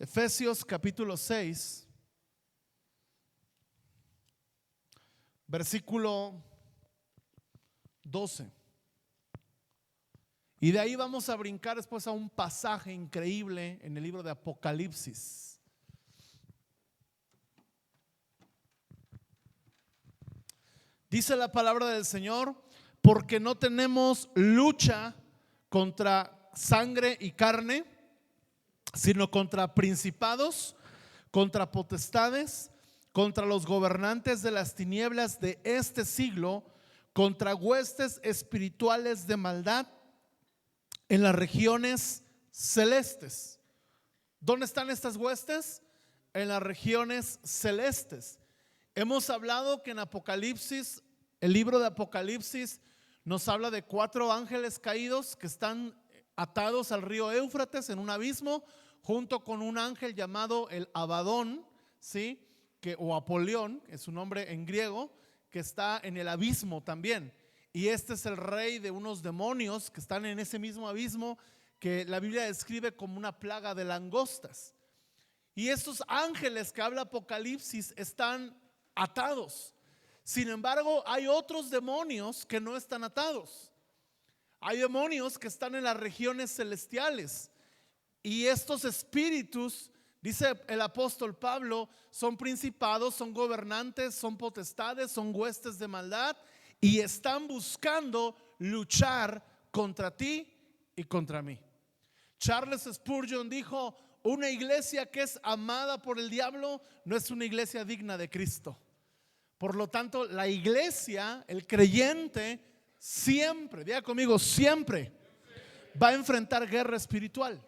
Efesios capítulo 6, versículo 12. Y de ahí vamos a brincar después a un pasaje increíble en el libro de Apocalipsis. Dice la palabra del Señor: porque no tenemos lucha contra sangre y carne, sino contra principados, contra potestades, contra los gobernantes de las tinieblas de este siglo, contra huestes espirituales de maldad en las regiones celestes. ¿Dónde están estas huestes? En las regiones celestes. Hemos hablado que en Apocalipsis, el libro de Apocalipsis nos habla de 4 ángeles caídos que están atados al río Éufrates en un abismo, junto con un ángel llamado el Abadón, ¿sí? O Apolión, es su nombre en griego, que está en el abismo también. Y este es el rey de unos demonios que están en ese mismo abismo, que la Biblia describe como una plaga de langostas. Y estos ángeles que habla Apocalipsis están atados. Sin embargo, hay otros demonios que no están atados. Hay demonios que están en las regiones celestiales. Y estos espíritus, dice el apóstol Pablo, son principados, son gobernantes, son potestades, son huestes de maldad, y están buscando luchar contra ti y contra mí. Charles Spurgeon dijo: una iglesia que es amada por el diablo no es una iglesia digna de Cristo. Por lo tanto, la iglesia, el creyente, siempre, diga conmigo, siempre va a enfrentar guerra espiritual,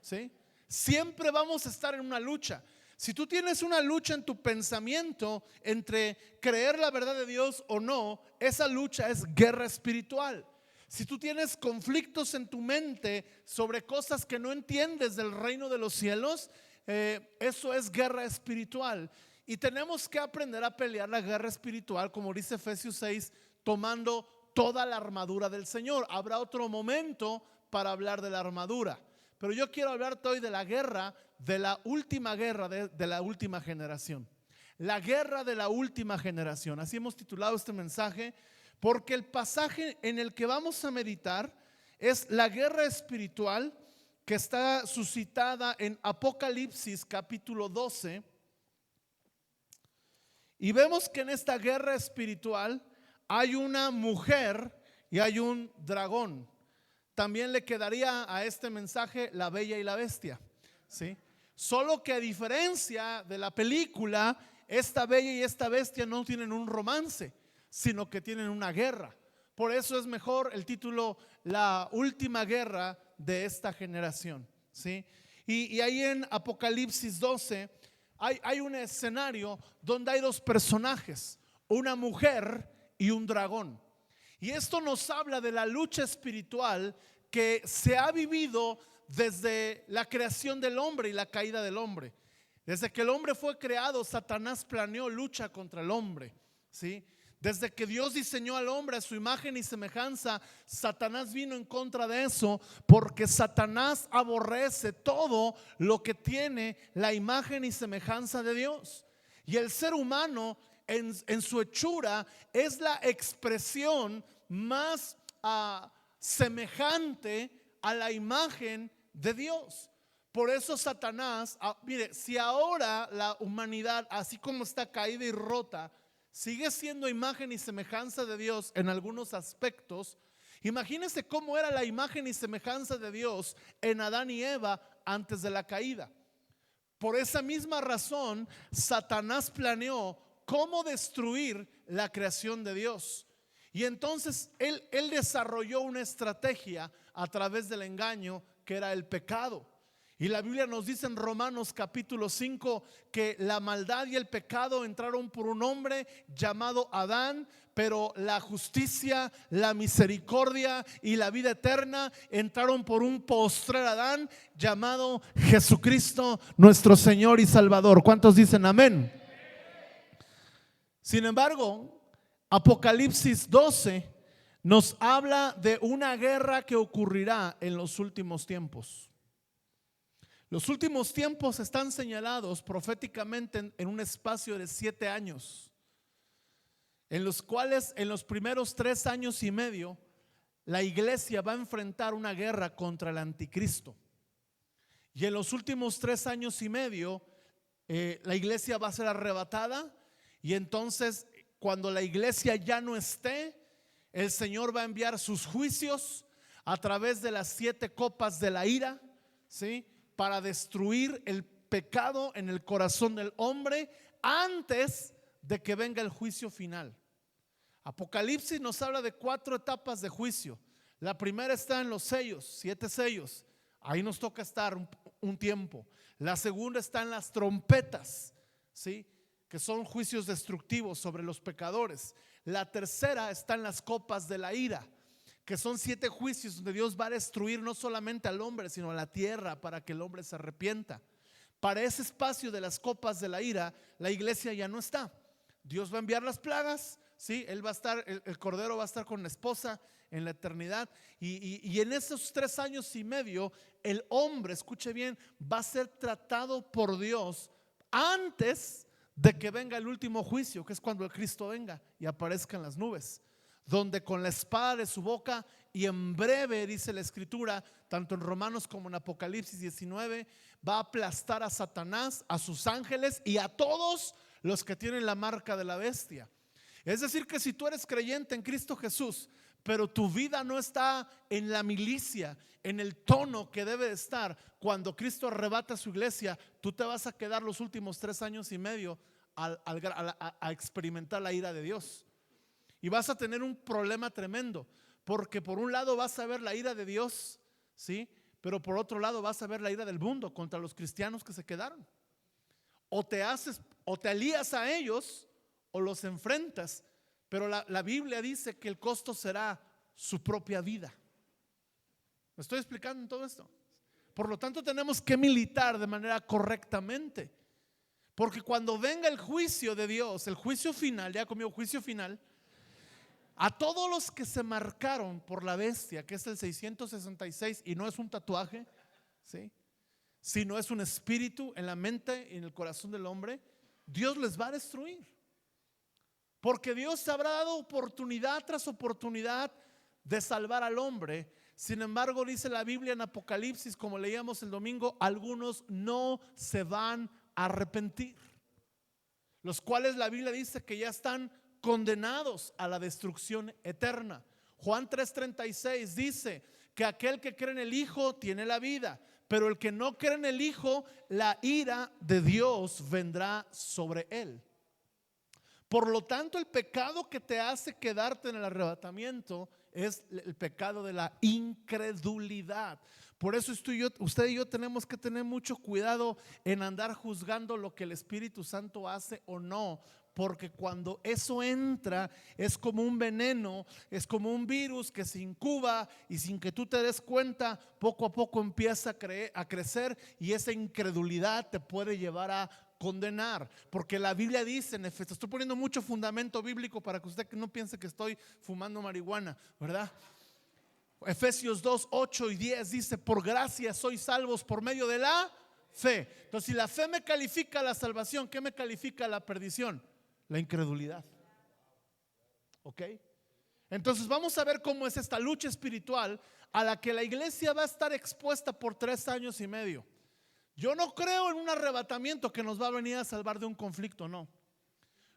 ¿sí? Siempre vamos a estar en una lucha. Si tú tienes una lucha en tu pensamiento entre creer la verdad de Dios o no, esa lucha es guerra espiritual. Si tú tienes conflictos en tu mente sobre cosas que no entiendes del reino de los cielos, eso es guerra espiritual. Y tenemos que aprender a pelear la guerra espiritual, como dice Efesios 6, tomando toda la armadura del Señor. Habrá otro momento para hablar de la armadura, pero yo quiero hablarte hoy de la guerra, de la última guerra de la última generación. La guerra de la última generación. Así hemos titulado este mensaje, porque el pasaje en el que vamos a meditar es la guerra espiritual que está suscitada en Apocalipsis capítulo 12. Y vemos que en esta guerra espiritual hay una mujer y hay un dragón. También le quedaría a este mensaje la bella y la bestia, ¿sí? Solo que a diferencia de la película, esta bella y esta bestia no tienen un romance, sino que tienen una guerra. Por eso es mejor el título: la última guerra de esta generación, ¿sí? Y ahí en Apocalipsis 12 hay un escenario donde hay 2 personajes, una mujer y un dragón. Y esto nos habla de la lucha espiritual que se ha vivido desde la creación del hombre y la caída del hombre. Desde que el hombre fue creado, Satanás planeó lucha contra el hombre, ¿sí? Desde que Dios diseñó al hombre a su imagen y semejanza, Satanás vino en contra de eso, porque Satanás aborrece todo lo que tiene la imagen y semejanza de Dios. Y el ser humano en su hechura es la expresión más semejante a la imagen de Dios. Por eso Satanás, mire, si ahora la humanidad, así como está caída y rota, sigue siendo imagen y semejanza de Dios en algunos aspectos, imagínense cómo era la imagen y semejanza de Dios en Adán y Eva antes de la caída. Por esa misma razón, Satanás planeó cómo destruir la creación de Dios. Y entonces él desarrolló una estrategia a través del engaño, que era el pecado. Y la Biblia nos dice en Romanos capítulo 5 que la maldad y el pecado entraron por un hombre llamado Adán, pero la justicia, la misericordia y la vida eterna entraron por un postrer Adán llamado Jesucristo, nuestro Señor y Salvador. ¿Cuántos dicen amén? Sin embargo, Apocalipsis 12 nos habla de una guerra que ocurrirá en los últimos tiempos. Los últimos tiempos están señalados proféticamente en un espacio de 7 años, en los cuales en los primeros 3 años y medio la iglesia va a enfrentar una guerra contra el anticristo. Y en los últimos 3 años y medio la iglesia va a ser arrebatada, y entonces cuando la iglesia ya no esté, el Señor va a enviar sus juicios a través de las 7 copas de la ira, ¿sí? Para destruir el pecado en el corazón del hombre antes de que venga el juicio final. Apocalipsis nos habla de 4 etapas de juicio. La primera está en los sellos, 7 sellos. Ahí nos toca estar un tiempo. La segunda está en las trompetas, ¿sí? Que son juicios destructivos sobre los pecadores. La tercera está en las copas de la ira, que son 7 juicios donde Dios va a destruir no solamente al hombre, sino a la tierra, para que el hombre se arrepienta. Para ese espacio de las copas de la ira, la iglesia ya no está. Dios va a enviar las plagas, ¿sí? Él va a estar, el cordero va a estar con la esposa en la eternidad, y en esos 3 años y medio el hombre, escuche bien, va a ser tratado por Dios antes de que venga el último juicio, que es cuando el Cristo venga y aparezca en las nubes, donde con la espada de su boca, y en breve, dice la escritura, tanto en Romanos como en Apocalipsis 19, va a aplastar a Satanás, a sus ángeles y a todos los que tienen la marca de la bestia. Es decir, que si tú eres creyente en Cristo Jesús, pero tu vida no está en la milicia, en el tono que debe de estar cuando Cristo arrebata a su iglesia, tú te vas a quedar los últimos 3 años y medio a experimentar la ira de Dios. Y vas a tener un problema tremendo, porque por un lado vas a ver la ira de Dios, ¿sí? Pero por otro lado vas a ver la ira del mundo contra los cristianos que se quedaron. O te alías a ellos o los enfrentas. Pero la Biblia dice que el costo será su propia vida. ¿Me estoy explicando en todo esto? Por lo tanto, tenemos que militar de manera correctamente, porque cuando venga el juicio de Dios, el juicio final, ya conmigo, juicio final, a todos los que se marcaron por la bestia, que es el 666, y no es un tatuaje, ¿sí? Sino es un espíritu en la mente y en el corazón del hombre, Dios les va a destruir. Porque Dios habrá dado oportunidad tras oportunidad de salvar al hombre. Sin embargo, dice la Biblia en Apocalipsis, como leíamos el domingo, algunos no se van a arrepentir, los cuales la Biblia dice que ya están condenados a la destrucción eterna. Juan 3:36 dice que aquel que cree en el Hijo tiene la vida, pero el que no cree en el Hijo, la ira de Dios vendrá sobre él. Por lo tanto, el pecado que te hace quedarte en el arrebatamiento es el pecado de la incredulidad. Por eso usted y yo tenemos que tener mucho cuidado en andar juzgando lo que el Espíritu Santo hace o no, porque cuando eso entra es como un veneno, es como un virus que se incuba, y sin que tú te des cuenta, poco a poco empieza a crecer, y esa incredulidad te puede llevar a condenar. Porque la Biblia dice en Efesios, estoy poniendo mucho fundamento bíblico para que usted no piense que estoy fumando marihuana, ¿verdad? Efesios 2, 8 y 10 dice: por gracia sois salvos por medio de la fe. Entonces, si la fe me califica a la salvación, ¿qué me califica a la perdición? La incredulidad. ¿Ok? Entonces vamos a ver cómo es esta lucha espiritual a la que la iglesia va a estar expuesta por 3 años y medio. Yo no creo en un arrebatamiento que nos va a venir a salvar de un conflicto, no.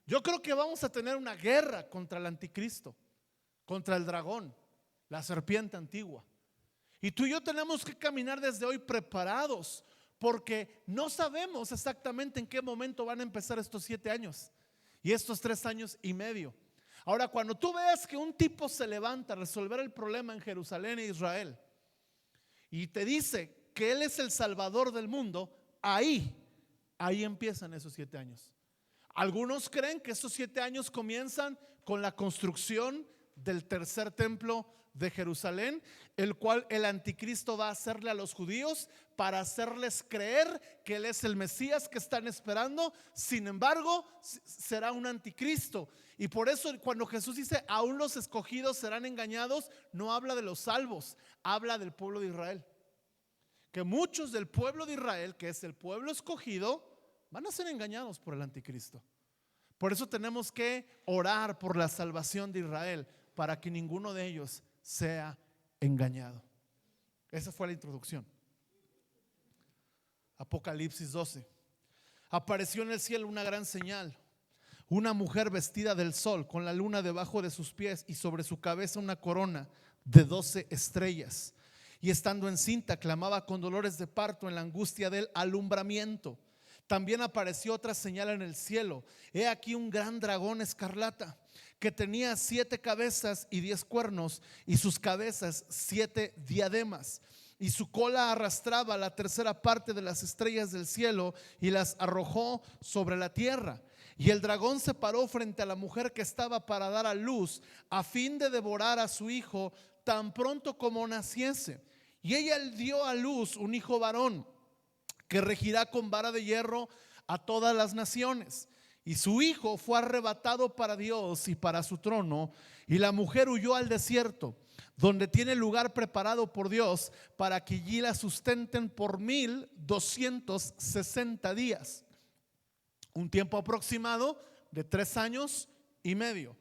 Yo creo que vamos a tener una guerra contra el anticristo, contra el dragón, la serpiente antigua. Y tú y yo tenemos que caminar desde hoy preparados, porque no sabemos exactamente en qué momento van a empezar estos 7 años y estos 3 años y medio. Ahora, cuando tú veas que un tipo se levanta a resolver el problema en Jerusalén e Israel y te dice que él es el salvador del mundo, ahí empiezan esos 7 años. Algunos creen que esos 7 años comienzan con la construcción del tercer templo de Jerusalén, el cual el anticristo va a hacerle a los judíos para hacerles creer que él es el Mesías que están esperando. Sin embargo, será un anticristo. Y por eso cuando Jesús dice aún los escogidos serán engañados, no habla de los salvos, habla del pueblo de Israel, que muchos del pueblo de Israel, que es el pueblo escogido, van a ser engañados por el anticristo. Por eso tenemos que orar por la salvación de Israel, para que ninguno de ellos sea engañado. Esa fue la introducción. Apocalipsis 12. Apareció en el cielo una gran señal, una mujer vestida del sol, con la luna debajo de sus pies y sobre su cabeza una corona de 12 estrellas. Y estando encinta, clamaba con dolores de parto en la angustia del alumbramiento. También apareció otra señal en el cielo. He aquí un gran dragón escarlata, que tenía 7 cabezas y 10 cuernos, y sus cabezas 7 diademas. Y su cola arrastraba la tercera parte de las estrellas del cielo y las arrojó sobre la tierra. Y el dragón se paró frente a la mujer que estaba para dar a luz, a fin de devorar a su hijo tan pronto como naciese. Y ella dio a luz un hijo varón, que regirá con vara de hierro a todas las naciones. Y su hijo fue arrebatado para Dios y para su trono. Y la mujer huyó al desierto, donde tiene lugar preparado por Dios, para que allí la sustenten por 1260 días, un tiempo aproximado de 3 años y medio.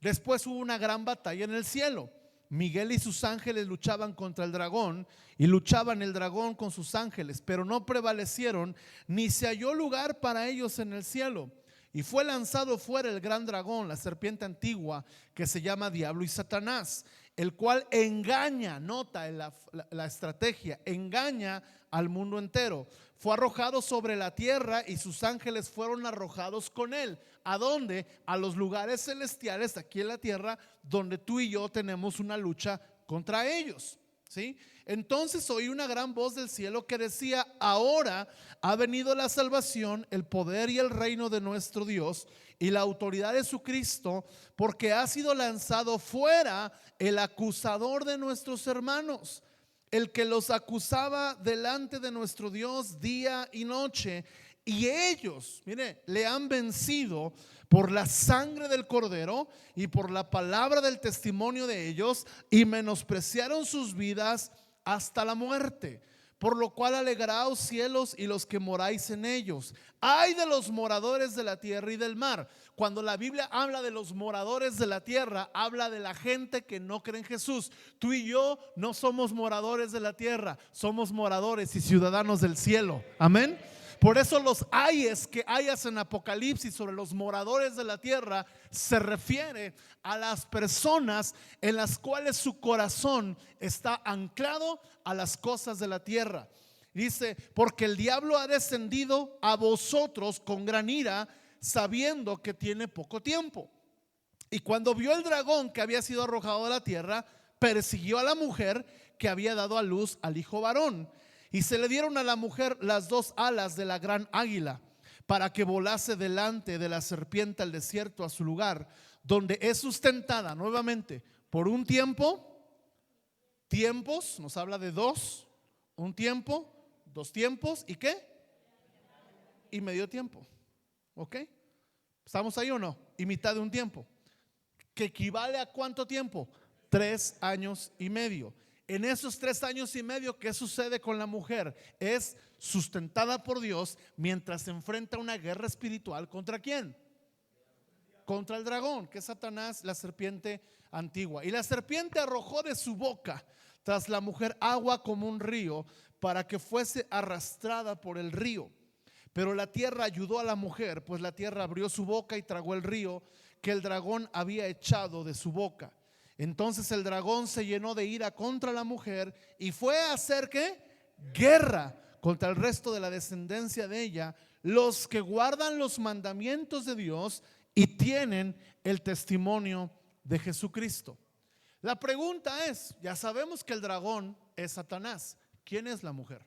Después hubo una gran batalla en el cielo. Miguel y sus ángeles luchaban contra el dragón, y luchaban el dragón con sus ángeles, pero no prevalecieron, ni se halló lugar para ellos en el cielo. Y fue lanzado fuera el gran dragón, la serpiente antigua, que se llama Diablo y Satanás, el cual engaña, nota la estrategia, engaña al mundo entero. Fue arrojado sobre la tierra, y sus ángeles fueron arrojados con él. ¿A dónde? A los lugares celestiales aquí en la tierra, donde tú y yo tenemos una lucha contra ellos, ¿sí? Entonces oí una gran voz del cielo que decía: ahora ha venido la salvación, el poder y el reino de nuestro Dios y la autoridad de su Cristo, porque ha sido lanzado fuera el acusador de nuestros hermanos, el que los acusaba delante de nuestro Dios día y noche. Y ellos, mire, le han vencido por la sangre del cordero y por la palabra del testimonio de ellos, y menospreciaron sus vidas hasta la muerte. Por lo cual alegraos cielos y los que moráis en ellos. Ay de los moradores de la tierra y del mar. Cuando la Biblia habla de los moradores de la tierra, habla de la gente que no cree en Jesús. Tú y yo no somos moradores de la tierra, somos moradores y ciudadanos del cielo. Amén. Por eso los ayes que hayas en Apocalipsis sobre los moradores de la tierra se refiere a las personas en las cuales su corazón está anclado a las cosas de la tierra. Dice: porque el diablo ha descendido a vosotros con gran ira, sabiendo que tiene poco tiempo. Y cuando vio el dragón que había sido arrojado a la tierra, persiguió a la mujer que había dado a luz al hijo varón. Y se le dieron a la mujer las 2 alas de la gran águila, para que volase delante de la serpiente al desierto, a su lugar, donde es sustentada nuevamente por un tiempo, tiempos, nos habla de 2, un tiempo, 2 tiempos, ¿y qué? Y medio tiempo. ¿Ok? ¿Estamos ahí o no? Y mitad de un tiempo, que equivale a ¿cuánto tiempo? 3 años y medio. En esos 3 años y medio, ¿qué sucede con la mujer? Es sustentada por Dios mientras se enfrenta a una guerra espiritual. ¿Contra quién? Contra el dragón, que es Satanás, la serpiente antigua. Y la serpiente arrojó de su boca tras la mujer agua como un río, para que fuese arrastrada por el río. Pero la tierra ayudó a la mujer, pues la tierra abrió su boca y tragó el río que el dragón había echado de su boca. Entonces el dragón se llenó de ira contra la mujer y fue a hacer ¿qué? Guerra contra el resto de la descendencia de ella, los que guardan los mandamientos de Dios y tienen el testimonio de Jesucristo. La pregunta es, ya sabemos que el dragón es Satanás. ¿Quién es la mujer?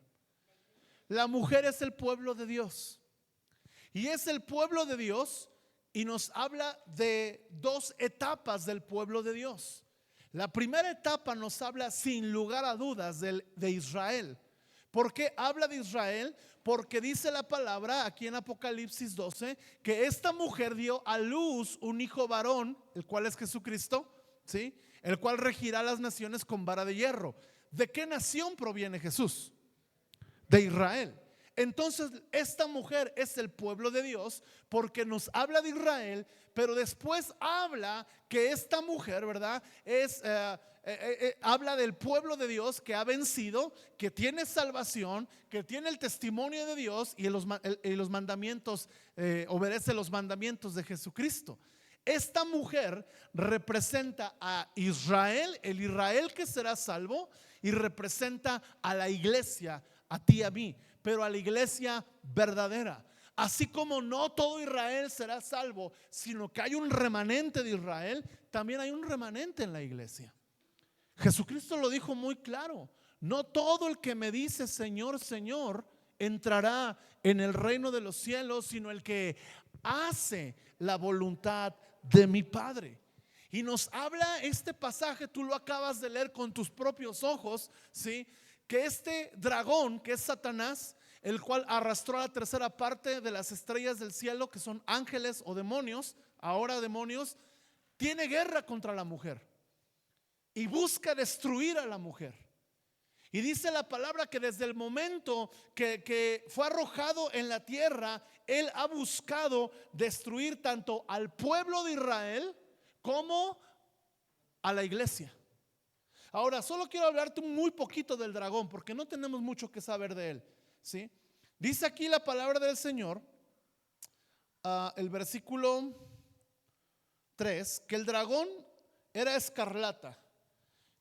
La mujer es el pueblo de Dios. Y es el pueblo de Dios. Y nos habla de 2 etapas del pueblo de Dios. La primera etapa nos habla sin lugar a dudas de Israel. ¿Por qué habla de Israel? Porque dice la palabra aquí en Apocalipsis 12 que esta mujer dio a luz un hijo varón, el cual es Jesucristo, ¿sí? El cual regirá las naciones con vara de hierro. ¿De qué nación proviene Jesús? de Israel. Entonces esta mujer es el pueblo de Dios porque nos habla de Israel, pero después habla que esta mujer, ¿verdad? Habla del pueblo de Dios que ha vencido, que tiene salvación, que tiene el testimonio de Dios y los mandamientos, obedece los mandamientos de Jesucristo. Esta mujer representa a Israel, el Israel que será salvo, y representa a la iglesia, a ti y a mí, pero a la iglesia verdadera. Así como no todo Israel será salvo, sino que hay un remanente de Israel, también hay un remanente en la iglesia. Jesucristo lo dijo muy claro: no todo el que me dice Señor, Señor entrará en el reino de los cielos, sino el que hace la voluntad de mi Padre. Y nos habla este pasaje, tú lo acabas de leer con tus propios ojos, ¿sí? Que este dragón, que es Satanás, el cual arrastró a la tercera parte de las estrellas del cielo, que son ángeles o demonios, ahora demonios, tiene guerra contra la mujer y busca destruir a la mujer. Y dice la palabra que desde el momento que fue arrojado en la tierra, él ha buscado destruir tanto al pueblo de Israel como a la iglesia. Ahora, solo quiero hablarte muy poquito del dragón, porque no tenemos mucho que saber de él, ¿sí? Dice aquí la palabra del Señor, el versículo 3, que el dragón era escarlata,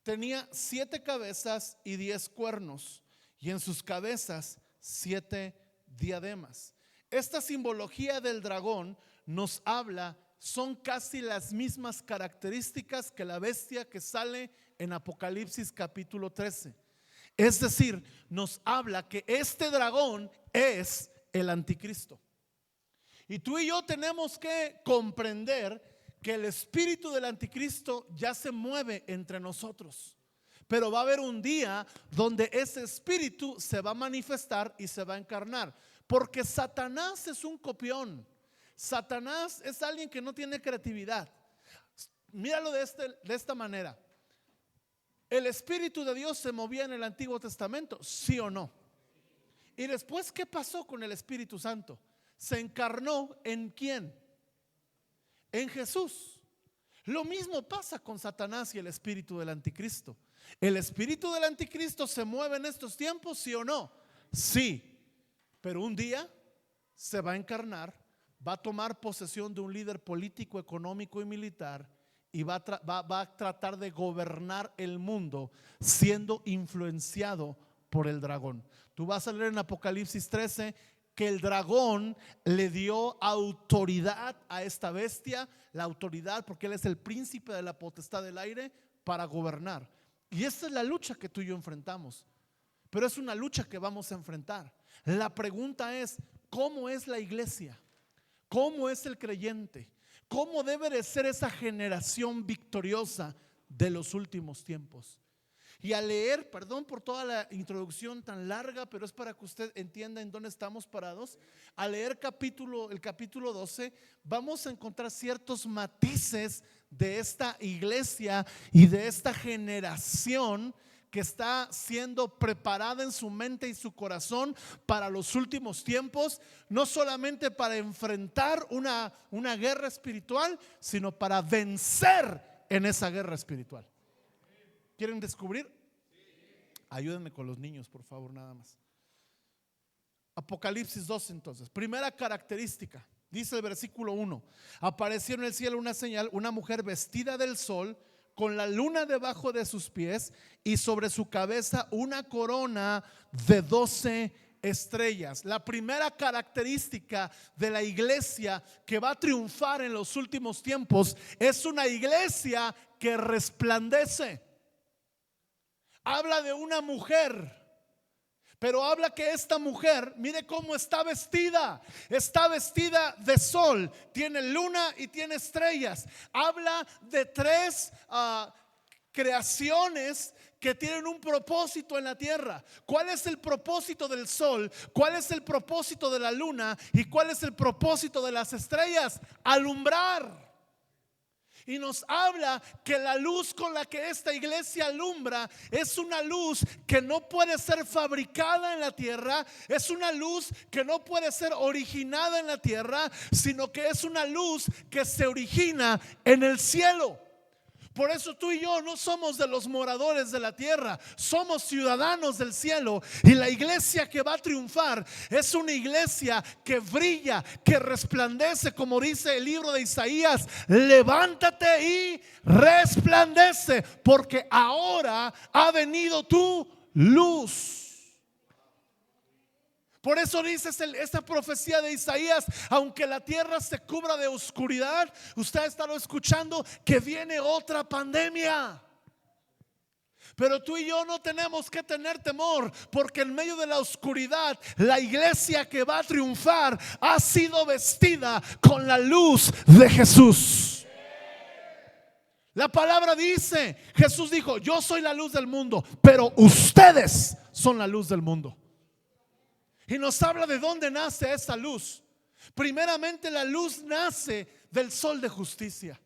tenía 7 cabezas y 10 cuernos, y en sus cabezas 7 diademas. Esta simbología del dragón nos habla, son casi las mismas características que la bestia que sale en Apocalipsis capítulo 13. Es decir, nos habla que este dragón es el anticristo. Y tú y yo tenemos que comprender que el espíritu del anticristo ya se mueve entre nosotros. Pero va a haber un día donde ese espíritu se va a manifestar y se va a encarnar. Porque Satanás es un copión. Satanás es alguien que no tiene creatividad. Míralo de esta manera. ¿El Espíritu de Dios se movía en el Antiguo Testamento? ¿Sí o no? Y después, ¿qué pasó con el Espíritu Santo? Se encarnó ¿en quién? En Jesús. Lo mismo pasa con Satanás y el espíritu del anticristo. ¿El espíritu del anticristo se mueve en estos tiempos? ¿Sí o no? Sí. Pero un día se va a encarnar, va a tomar posesión de un líder político, económico y militar, y va a tratar de gobernar el mundo siendo influenciado por el dragón. Tú vas a leer en Apocalipsis 13 que el dragón le dio autoridad a esta bestia, la autoridad porque él es el príncipe de la potestad del aire para gobernar. Y esta es la lucha que tú y yo enfrentamos, pero es una lucha que vamos a enfrentar. La pregunta es: ¿cómo es la iglesia? ¿Cómo es el creyente? ¿Cómo debe de ser esa generación victoriosa de los últimos tiempos? Y al leer, perdón por toda la introducción tan larga, pero es para que usted entienda en dónde estamos parados. Al leer el capítulo 12, vamos a encontrar ciertos matices de esta iglesia y de esta generación que está siendo preparada en su mente y su corazón para los últimos tiempos, no solamente para enfrentar una guerra espiritual, sino para vencer en esa guerra espiritual. ¿Quieren descubrir? Ayúdenme con los niños, por favor, nada más. Apocalipsis 2 entonces. Primera característica, dice el versículo 1: apareció en el cielo una señal, una mujer vestida del sol, con la luna debajo de sus pies, y sobre su cabeza una corona de 12 estrellas. La primera característica de la iglesia que va a triunfar en los últimos tiempos es una iglesia que resplandece. Habla de una mujer, pero habla que esta mujer, mire cómo está vestida. Está vestida de sol, tiene luna y tiene estrellas. Habla de 3 creaciones que tienen un propósito en la tierra. ¿Cuál es el propósito del sol? ¿Cuál es el propósito de la luna? ¿Y cuál es el propósito de las estrellas? Alumbrar. Y nos habla que la luz con la que esta iglesia alumbra es una luz que no puede ser fabricada en la tierra, es una luz que no puede ser originada en la tierra, sino que es una luz que se origina en el cielo. Por eso tú y yo no somos de los moradores de la tierra, somos ciudadanos del cielo. Y la iglesia que va a triunfar es una iglesia que brilla, que resplandece, como dice el libro de Isaías: levántate y resplandece, porque ahora ha venido tu luz. Por eso dice esta profecía de Isaías: aunque la tierra se cubra de oscuridad, usted ha estado escuchando que viene otra pandemia. Pero tú y yo no tenemos que tener temor, porque en medio de la oscuridad, la iglesia que va a triunfar ha sido vestida con la luz de Jesús. La palabra dice, Jesús dijo: yo soy la luz del mundo, pero ustedes son la luz del mundo. Y nos habla de dónde nace esa luz. Primeramente, la luz nace del sol de justicia.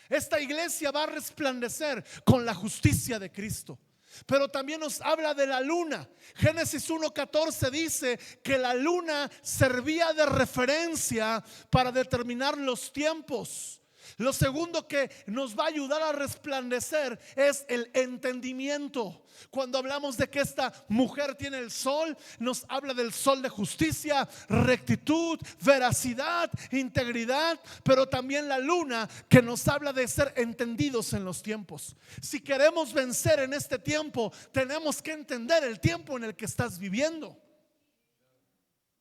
Esta iglesia va a resplandecer con la justicia de Cristo. Pero también nos habla de la luna. Génesis 1:14 dice que la luna servía de referencia para determinar los tiempos. Lo segundo que nos va a ayudar a resplandecer es el entendimiento. Cuando hablamos de que esta mujer tiene el sol, nos habla del sol de justicia, rectitud, veracidad, integridad, pero también la luna, que nos habla de ser entendidos en los tiempos. Si queremos vencer en este tiempo, tenemos que entender el tiempo en el que estás viviendo.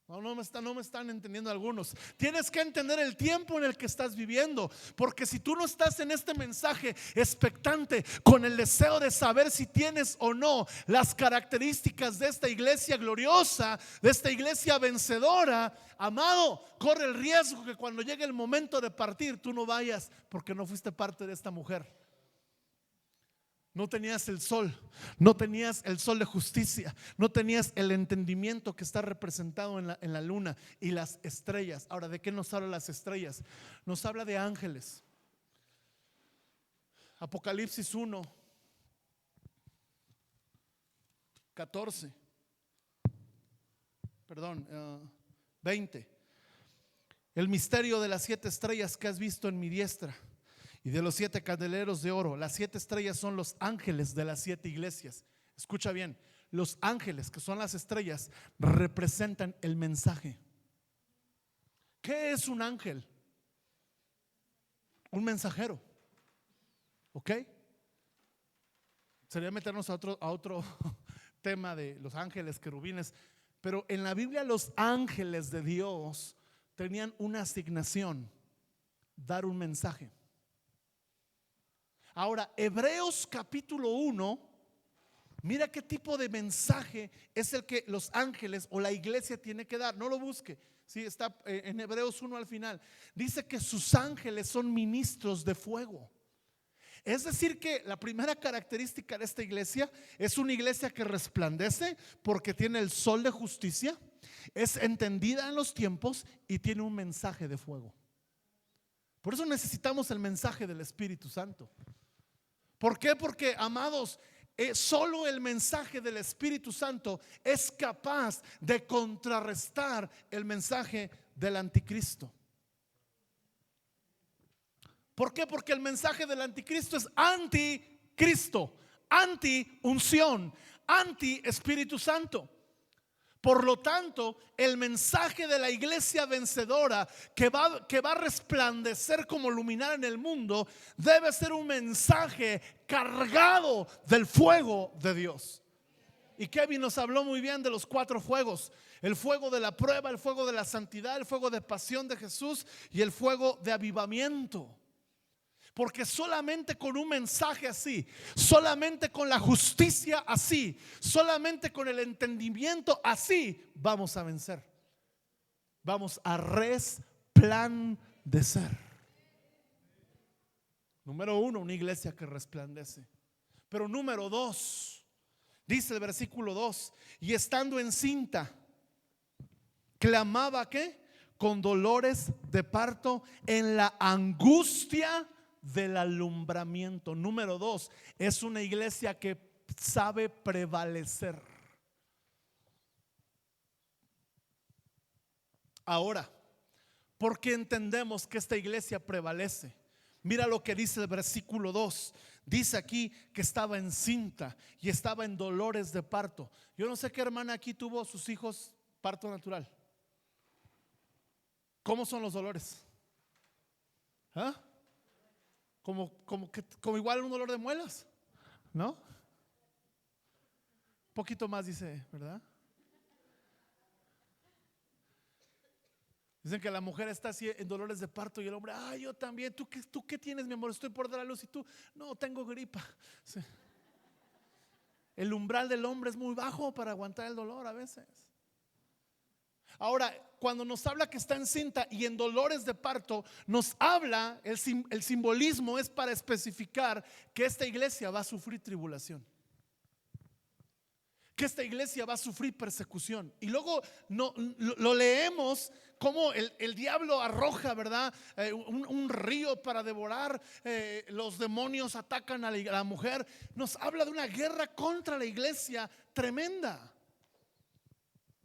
No me están entendiendo algunos. Tienes que entender el tiempo en el que estás viviendo, porque si tú no estás en este mensaje expectante, con el deseo de saber si tienes o no las características de esta iglesia gloriosa, de esta iglesia vencedora, amado, corre el riesgo que cuando llegue el momento de partir, tú no vayas, porque no fuiste parte de esta mujer. No tenías el sol, no tenías el sol de justicia, no tenías el entendimiento que está representado en la luna y las estrellas. Ahora, ¿de qué nos habla las estrellas? Nos habla de ángeles. Apocalipsis 1, 20. El misterio de las 7 estrellas que has visto en mi diestra y de los 7 candeleros de oro. Las 7 estrellas son los ángeles de las 7 iglesias. Escucha bien, los ángeles, que son las estrellas, representan el mensaje. ¿Qué es un ángel? Un mensajero. ¿Ok? Sería meternos a otro tema de los ángeles, querubines. Pero en la Biblia los ángeles de Dios tenían una asignación: dar un mensaje. Ahora, Hebreos capítulo 1, mira qué tipo de mensaje es el que los ángeles o la iglesia tiene que dar. No lo busque, sí, está en Hebreos 1 al final. Dice que sus ángeles son ministros de fuego. Es decir que la primera característica de esta iglesia es una iglesia que resplandece porque tiene el sol de justicia, es entendida en los tiempos y tiene un mensaje de fuego. Por eso necesitamos el mensaje del Espíritu Santo. ¿Por qué? Porque, amados, solo el mensaje del Espíritu Santo es capaz de contrarrestar el mensaje del anticristo. ¿Por qué? Porque el mensaje del anticristo es anticristo, anti-unción, anti-Espíritu Santo. Por lo tanto, el mensaje de la iglesia vencedora que va a resplandecer como luminar en el mundo debe ser un mensaje cargado del fuego de Dios. Y Kevin nos habló muy bien de los 4 fuegos: el fuego de la prueba, el fuego de la santidad, el fuego de pasión de Jesús y el fuego de avivamiento. Porque solamente con un mensaje así, solamente con la justicia así, solamente con el entendimiento así, vamos a vencer. Vamos a resplandecer. Número 1, una iglesia que resplandece. Pero número 2, dice el versículo 2: y estando encinta, clamaba ¿qué? Con dolores de parto en la angustia del alumbramiento. Número 2, es una iglesia que sabe prevalecer. Ahora, ¿por qué entendemos que esta iglesia prevalece? Mira lo que dice el versículo 2. Dice aquí que estaba encinta y estaba en dolores de parto. Yo no sé qué hermana aquí tuvo sus hijos parto natural. ¿Cómo son los dolores? ¿Ah? Como igual un dolor de muelas, ¿no? Un poquito más dice, ¿verdad? Dicen que la mujer está así en dolores de parto y el hombre, yo también. ¿Tú qué tienes, mi amor? Estoy por dar a luz. Y tú, no, tengo gripa. Sí. El umbral del hombre es muy bajo para aguantar el dolor a veces. Ahora, cuando nos habla que está encinta y en dolores de parto, nos habla, el simbolismo es para especificar que esta iglesia va a sufrir tribulación, que esta iglesia va a sufrir persecución. Y luego lo leemos como el diablo arroja, ¿verdad? Un río para devorar. Los demonios atacan a la mujer. Nos habla de una guerra contra la iglesia tremenda.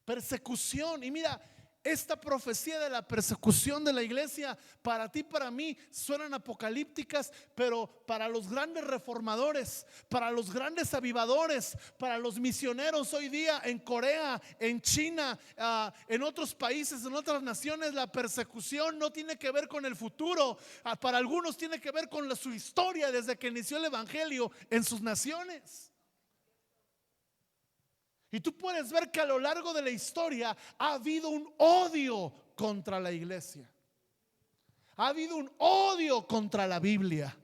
Persecución. Y mira, esta profecía de la persecución de la iglesia, para ti, para mí, suenan apocalípticas, pero para los grandes reformadores, para los grandes avivadores, para los misioneros hoy día en Corea, en China, en otros países, en otras naciones, la persecución no tiene que ver con el futuro. Para algunos tiene que ver con su historia desde que inició el evangelio en sus naciones. Y tú puedes ver que a lo largo de la historia ha habido un odio contra la iglesia. Ha habido un odio contra la Biblia.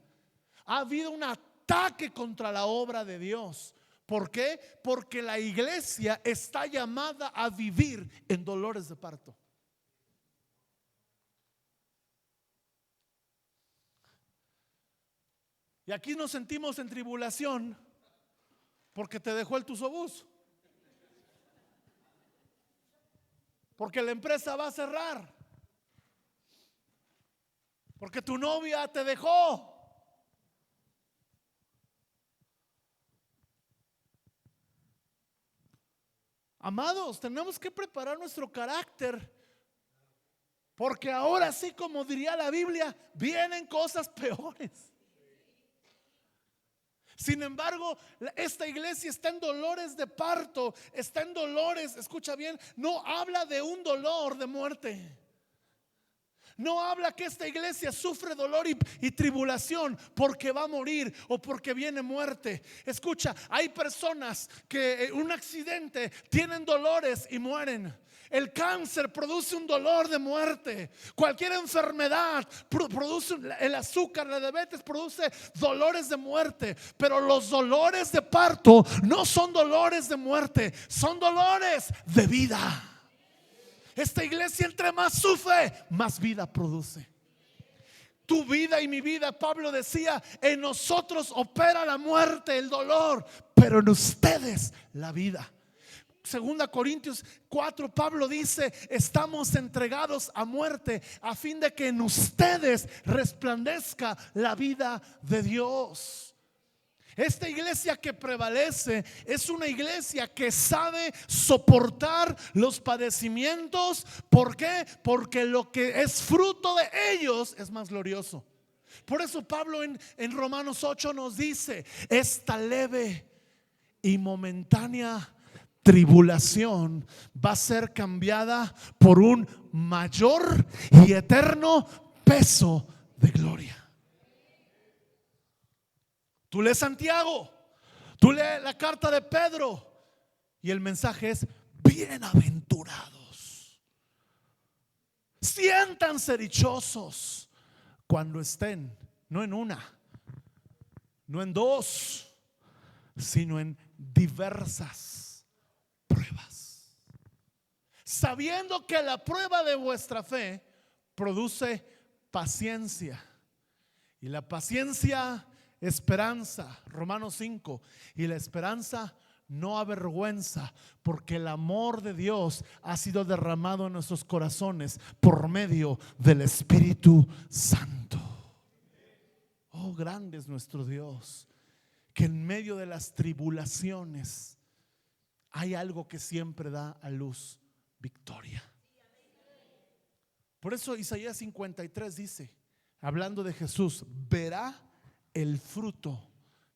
Ha habido un ataque contra la obra de Dios. ¿Por qué? Porque la iglesia está llamada a vivir en dolores de parto. Y aquí nos sentimos en tribulación porque te dejó el tusobús, porque la empresa va a cerrar, porque tu novia te dejó. Amados, tenemos que preparar nuestro carácter, porque ahora sí, como diría la Biblia, vienen cosas peores. Sin embargo, esta iglesia está en dolores de parto, está en dolores, escucha bien, no habla de un dolor de muerte. No habla que esta iglesia sufre dolor y tribulación porque va a morir o porque viene muerte. Escucha, hay personas que en un accidente tienen dolores y mueren. El cáncer produce un dolor de muerte. Cualquier enfermedad produce, el azúcar, la diabetes produce dolores de muerte. Pero los dolores de parto no son dolores de muerte, son dolores de vida. Esta iglesia, entre más sufre, más vida produce. Tu vida y mi vida, Pablo decía, en nosotros opera la muerte, el dolor, pero en ustedes la vida. Segunda Corintios 4, Pablo dice, estamos entregados a muerte a fin de que en ustedes resplandezca la vida de Dios. Esta iglesia que prevalece es una iglesia que sabe soportar los padecimientos. ¿Por qué? Porque lo que es fruto de ellos es más glorioso. Por eso Pablo en Romanos 8 nos dice, esta leve y momentánea tribulación va a ser cambiada por un mayor y eterno peso de gloria. Tú lees Santiago, tú lees la carta de Pedro y el mensaje es: bienaventurados, siéntanse dichosos cuando estén, no en una, no en dos, sino en diversas pruebas, sabiendo que la prueba de vuestra fe produce paciencia, y la paciencia esperanza. Romanos 5. Y la esperanza no avergüenza, porque el amor de Dios ha sido derramado en nuestros corazones por medio del Espíritu Santo. Oh, grande es nuestro Dios, que en medio de las tribulaciones hay algo que siempre da a luz victoria. Por eso Isaías 53 dice, hablando de Jesús, verá el fruto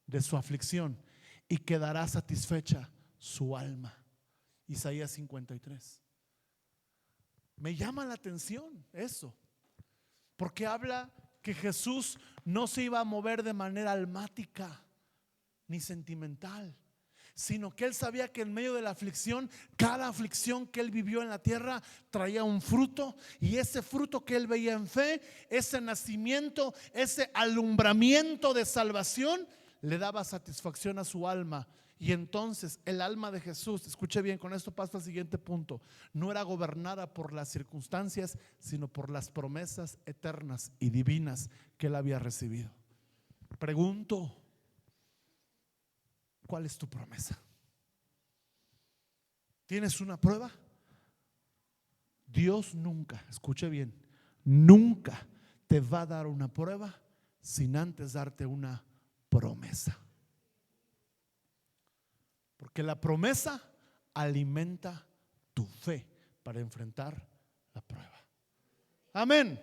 de su aflicción y quedará satisfecha su alma. Isaías 53. Me llama la atención eso, porque habla que Jesús no se iba a mover de manera almática ni sentimental, sino que él sabía que en medio de la aflicción, cada aflicción que él vivió en la tierra traía un fruto, y ese fruto que él veía en fe, ese nacimiento, ese alumbramiento de salvación, le daba satisfacción a su alma. Y entonces el alma de Jesús, escuche bien, con esto paso al siguiente punto, no era gobernada por las circunstancias, sino por las promesas eternas y divinas que él había recibido. Pregunto, ¿cuál es tu promesa? ¿Tienes una prueba? Dios nunca, escuche bien, nunca te va a dar una prueba sin antes darte una promesa. Porque la promesa alimenta tu fe para enfrentar la prueba. Amén.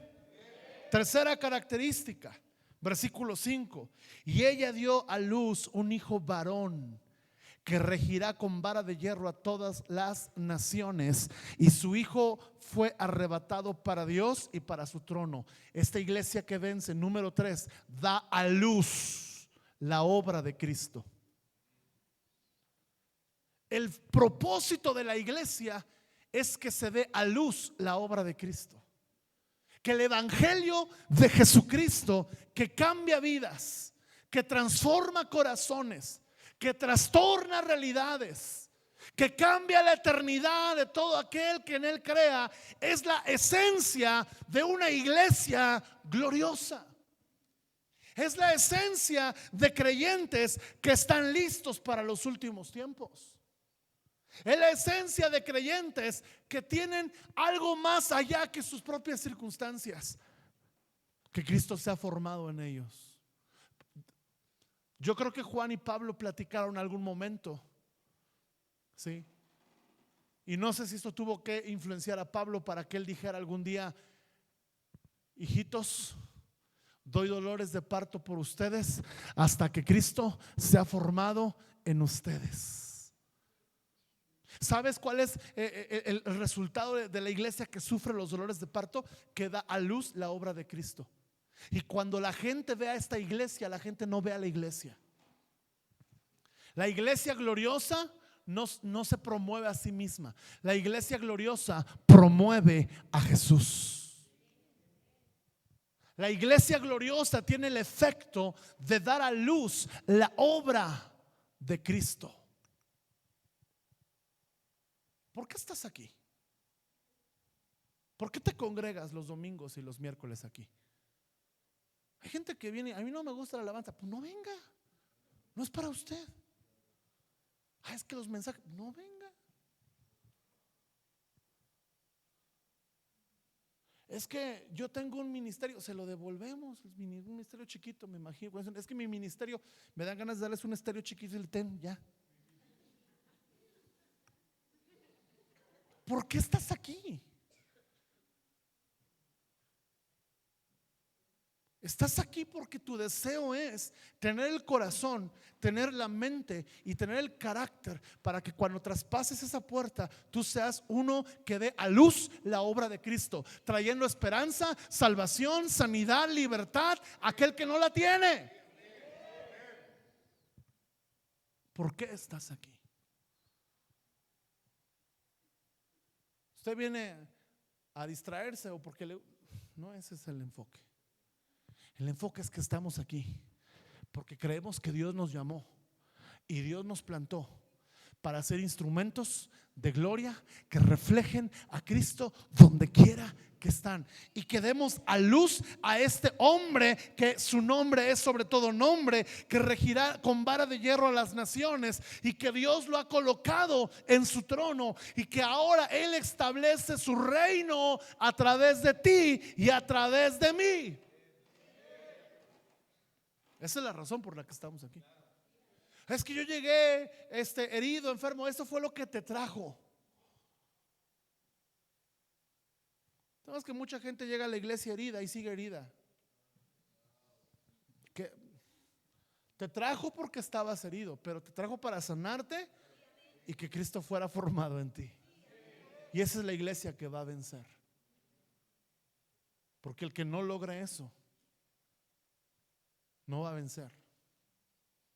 Tercera característica, versículo 5. Y ella dio a luz un hijo varón, que regirá con vara de hierro a todas las naciones, y su hijo fue arrebatado para Dios y para su trono. Esta iglesia que vence, número 3, da a luz la obra de Cristo. El propósito de la iglesia es que se dé a luz la obra de Cristo, que el evangelio de Jesucristo, que cambia vidas, que transforma corazones, que trastorna realidades, que cambia la eternidad de todo aquel que en él crea, es la esencia de una iglesia gloriosa. Es la esencia de creyentes que están listos para los últimos tiempos. Es la esencia de creyentes que tienen algo más allá que sus propias circunstancias, que Cristo se ha formado en ellos. Yo creo que Juan y Pablo platicaron en algún momento, ¿sí? Y no sé si esto tuvo que influenciar a Pablo para que él dijera algún día: hijitos, doy dolores de parto por ustedes hasta que Cristo se ha formado en ustedes. ¿Sabes cuál es el resultado de la iglesia que sufre los dolores de parto? Que da a luz la obra de Cristo. Y cuando la gente ve a esta iglesia, la gente no ve a la iglesia. La iglesia gloriosa no se promueve a sí misma. La iglesia gloriosa promueve a Jesús. La iglesia gloriosa tiene el efecto de dar a luz la obra de Cristo. ¿Por qué estás aquí? ¿Por qué te congregas los domingos y los miércoles aquí? Hay gente que viene: a mí no me gusta la alabanza. Pues no venga, no es para usted. Es que los mensajes, no venga. Es que yo tengo un ministerio, se lo devolvemos, un ministerio chiquito, me imagino. Es que mi ministerio, me dan ganas de darles un estéreo chiquito y el ten, ya. ¿Por qué estás aquí? Estás aquí porque tu deseo es tener el corazón, tener la mente y tener el carácter para que cuando traspases esa puerta tú seas uno que dé a luz la obra de Cristo, trayendo esperanza, salvación, sanidad, libertad a aquel que no la tiene. ¿Por qué estás aquí? Usted viene a distraerse o porque no, ese es el enfoque. El enfoque es que estamos aquí porque creemos que Dios nos llamó y Dios nos plantó para ser instrumentos de gloria que reflejen a Cristo donde quiera que están, y que demos a luz a este hombre que su nombre es sobre todo nombre, que regirá con vara de hierro a las naciones, y que Dios lo ha colocado en su trono y que ahora Él establece su reino a través de ti y a través de mí. Esa es la razón por la que estamos aquí. Es que yo llegué herido, enfermo. Eso fue lo que te trajo. Sabes que mucha gente llega a la iglesia herida y sigue herida. Que te trajo porque estabas herido, pero te trajo para sanarte y que Cristo fuera formado en ti. Y esa es la iglesia que va a vencer. Porque el que no logra eso no va a vencer.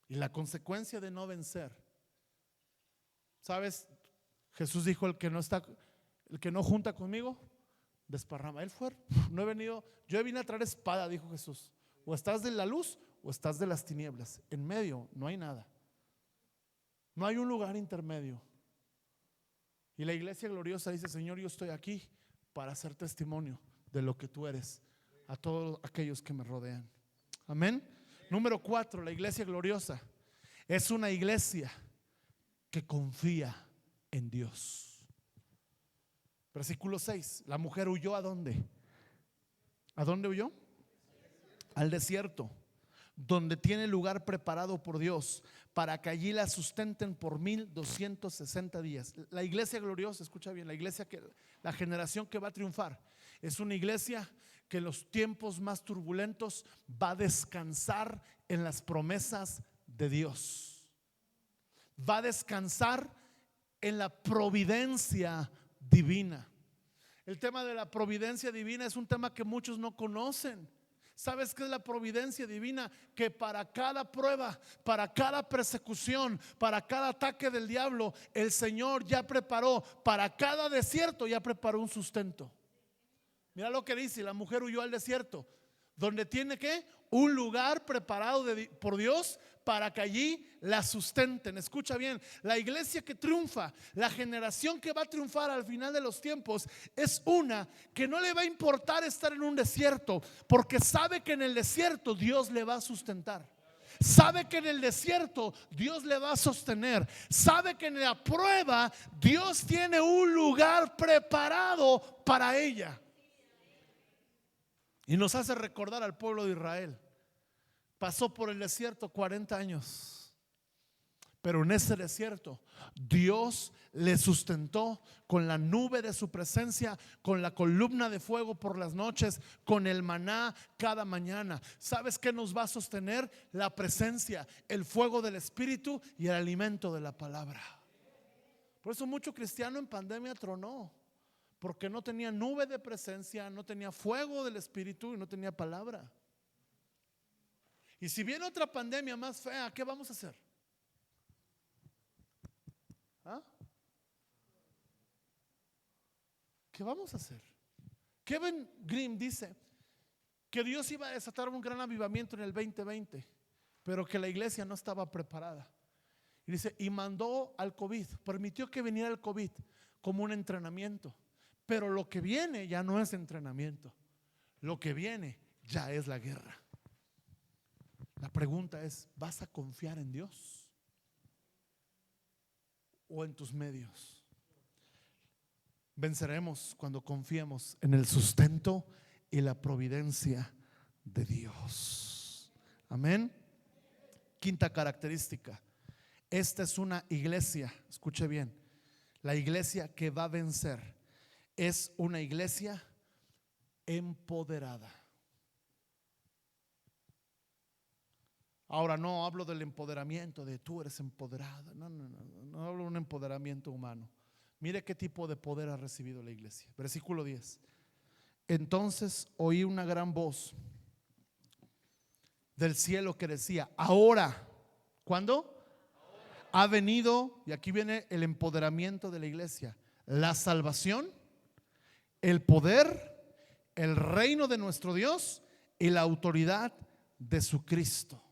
Y la consecuencia de no vencer, ¿sabes? Jesús dijo: el que no junta conmigo, desparrama. Él fue, no he venido, yo vine a traer espada, dijo Jesús. O estás de la luz o estás de las tinieblas. En medio no hay nada. No hay un lugar intermedio. Y la iglesia gloriosa dice: Señor, yo estoy aquí para hacer testimonio de lo que tú eres a todos aquellos que me rodean. Amén. Número 4, la iglesia gloriosa es una iglesia que confía en Dios. Versículo 6, la mujer huyó ¿a dónde? ¿A dónde huyó? Al desierto, donde tiene lugar preparado por Dios para que allí la sustenten por 1260 días. La iglesia gloriosa, escucha bien, la generación que va a triunfar es una iglesia que en los tiempos más turbulentos va a descansar en las promesas de Dios. Va a descansar en la providencia divina. El tema de la providencia divina es un tema que muchos no conocen. ¿Sabes qué es la providencia divina? Que para cada prueba, para cada persecución, para cada ataque del diablo, el Señor ya preparó, para cada desierto ya preparó un sustento. Mira lo que dice: la mujer huyó al desierto, donde tiene que un lugar preparado por Dios para que allí la sustenten. Escucha bien, la iglesia que triunfa, la generación que va a triunfar al final de los tiempos, es una que no le va a importar estar en un desierto, porque sabe que en el desierto Dios le va a sustentar. Sabe que en el desierto Dios le va a sostener. Sabe que en la prueba Dios tiene un lugar preparado para ella. Y nos hace recordar al pueblo de Israel. Pasó por el desierto 40 años, pero en ese desierto Dios le sustentó con la nube de su presencia, con la columna de fuego por las noches, con el maná cada mañana. ¿Sabes qué nos va a sostener? La presencia, el fuego del Espíritu y el alimento de la palabra. Por eso mucho cristiano en pandemia tronó, porque no tenía nube de presencia, no tenía fuego del Espíritu y no tenía palabra. Y si viene otra pandemia más fea, ¿qué vamos a hacer? ¿Ah? ¿Qué vamos a hacer? Kevin Grimm dice que Dios iba a desatar un gran avivamiento en el 2020, pero que la iglesia no estaba preparada. Y dice, y mandó al COVID, permitió que viniera el COVID como un entrenamiento. Pero lo que viene ya no es entrenamiento. Lo que viene ya es la guerra. La pregunta es: ¿vas a confiar en Dios o en tus medios? Venceremos cuando confiemos en el sustento y la providencia de Dios. Amén. Quinta característica: esta es una iglesia, escuche bien, la iglesia que va a vencer es una iglesia empoderada. Ahora no hablo del empoderamiento de tú eres empoderada. No hablo de un empoderamiento humano. Mire qué tipo de poder ha recibido la iglesia. Versículo 10. Entonces oí una gran voz del cielo que decía: ahora, ¿cuándo? Ha venido, y aquí viene el empoderamiento de la iglesia, la salvación, el poder, el reino de nuestro Dios y la autoridad de su Cristo.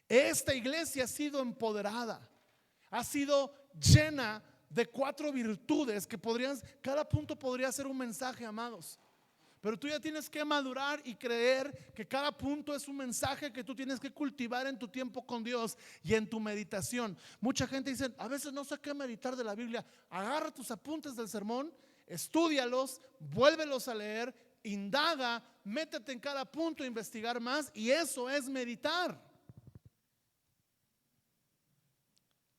Esta iglesia ha sido empoderada, ha sido llena de 4 virtudes que cada punto podría ser un mensaje, amados. Pero tú ya tienes que madurar y creer que cada punto es un mensaje que tú tienes que cultivar en tu tiempo con Dios y en tu meditación. Mucha gente dice: a veces no sé qué meditar de la Biblia. Agarra tus apuntes del sermón, estúdialos, vuélvelos a leer, indaga, métete en cada punto a investigar más, y eso es meditar.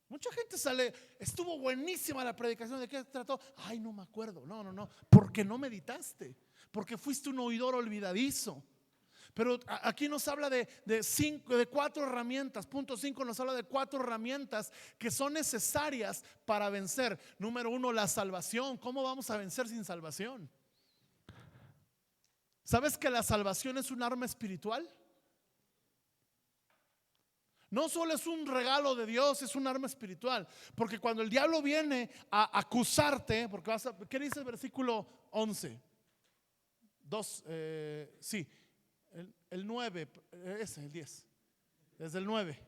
Mucha gente sale, estuvo buenísima la predicación, ¿de qué trató? Ay, no me acuerdo. No, no, no, porque no meditaste, porque fuiste un oidor olvidadizo. Pero aquí nos habla de 4 herramientas. Punto 5 nos habla de 4 herramientas que son necesarias para vencer. Número 1, la salvación. ¿Cómo vamos a vencer sin salvación? ¿Sabes que la salvación es un arma espiritual? No solo es un regalo de Dios, es un arma espiritual. Porque cuando el diablo viene a acusarte, porque ¿qué dice el versículo 11? Sí, el 9, el 10, desde el 9.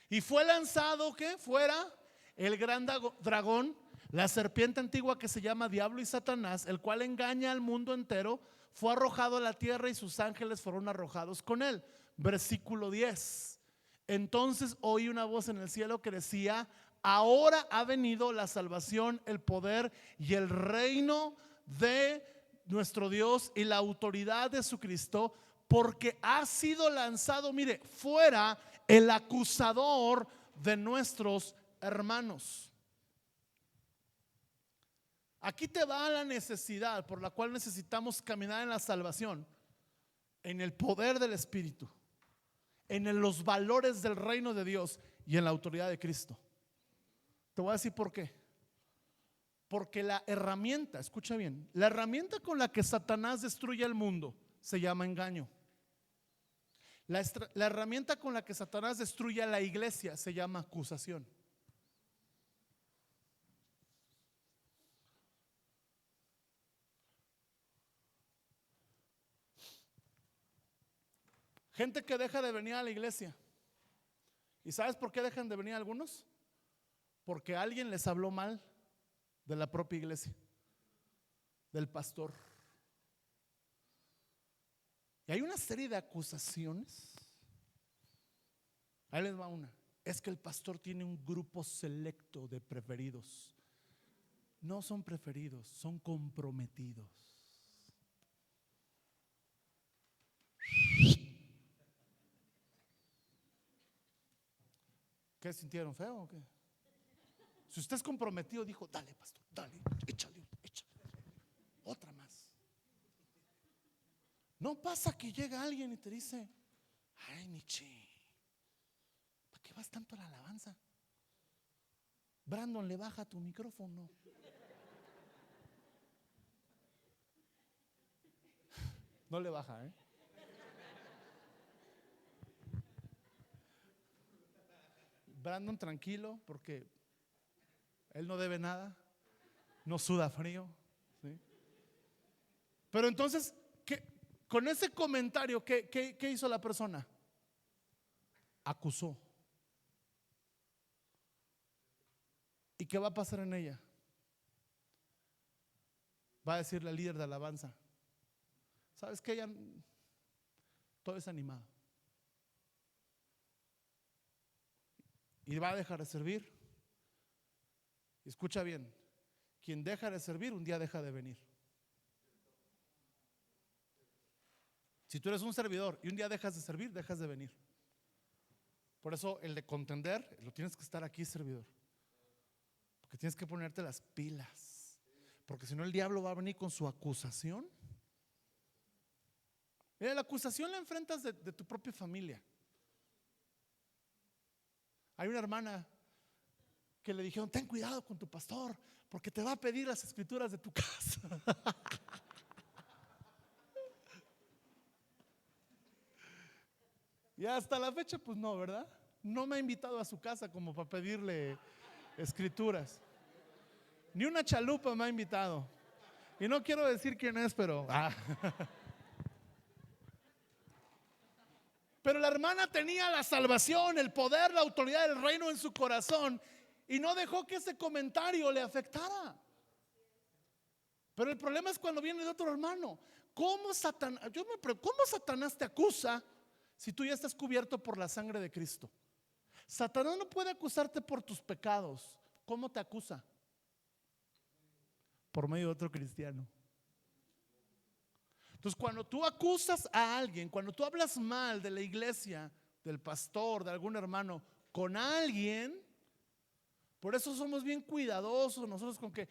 Y fue lanzado, ¿qué? Fuera el gran dragón, la serpiente antigua que se llama Diablo y Satanás, el cual engaña al mundo entero. Fue arrojado a la tierra y sus ángeles fueron arrojados con él. Versículo 10. Entonces oí una voz en el cielo que decía: ahora ha venido la salvación, el poder y el reino de nuestro Dios y la autoridad de su Cristo, porque ha sido lanzado, mire, fuera el acusador de nuestros hermanos. Aquí te va la necesidad por la cual necesitamos caminar en la salvación, en el poder del Espíritu, en los valores del reino de Dios y en la autoridad de Cristo. Te voy a decir por qué. Porque la herramienta, escucha bien, la herramienta con la que Satanás destruye el mundo se llama engaño. La herramienta con la que Satanás destruye a la iglesia se llama acusación. Gente que deja de venir a la iglesia. ¿Y sabes por qué dejan de venir algunos? Porque alguien les habló mal de la propia iglesia, del pastor. Y hay una serie de acusaciones. Ahí les va una. Es que el pastor tiene un grupo selecto de preferidos. No son preferidos, son comprometidos. ¿Qué sintieron feo o qué? Si usted es comprometido, dijo: dale, pastor, dale, échale, échale. Otra más. No pasa que llega alguien y te dice: ay, Michi, ¿para qué vas tanto a la alabanza? Brandon, le baja tu micrófono. No le baja, ¿eh? Brandon, tranquilo, porque él no debe nada, no suda frío, ¿sí? Pero entonces, con ese comentario, ¿qué hizo la persona? Acusó. ¿Y qué va a pasar en ella? Va a decir la líder de alabanza: ¿sabes qué? Ella todo es animado. Y va a dejar de servir. Escucha bien: quien deja de servir un día deja de venir. Si tú eres un servidor y un día dejas de servir, dejas de venir. Por eso el de contender, lo tienes que estar aquí, servidor, porque tienes que ponerte las pilas, porque si no el diablo va a venir con su acusación. Mira, la acusación la enfrentas de tu propia familia. Hay una hermana que le dijeron: ten cuidado con tu pastor, porque te va a pedir las escrituras de tu casa. Y hasta la fecha, pues no, ¿verdad? No me ha invitado a su casa como para pedirle escrituras. Ni una chalupa me ha invitado. Y no quiero decir quién es, pero Pero la hermana tenía la salvación, el poder, la autoridad del reino en su corazón, y no dejó que ese comentario le afectara. Pero el problema es cuando viene de otro hermano. ¿Cómo Satanás, yo me pregunto, cómo Satanás te acusa si tú ya estás cubierto por la sangre de Cristo? Satanás no puede acusarte por tus pecados. ¿Cómo te acusa? Por medio de otro cristiano. Entonces, cuando tú acusas a alguien, cuando tú hablas mal de la iglesia del pastor, de algún hermano, con alguien. Por eso somos bien cuidadosos nosotros con que,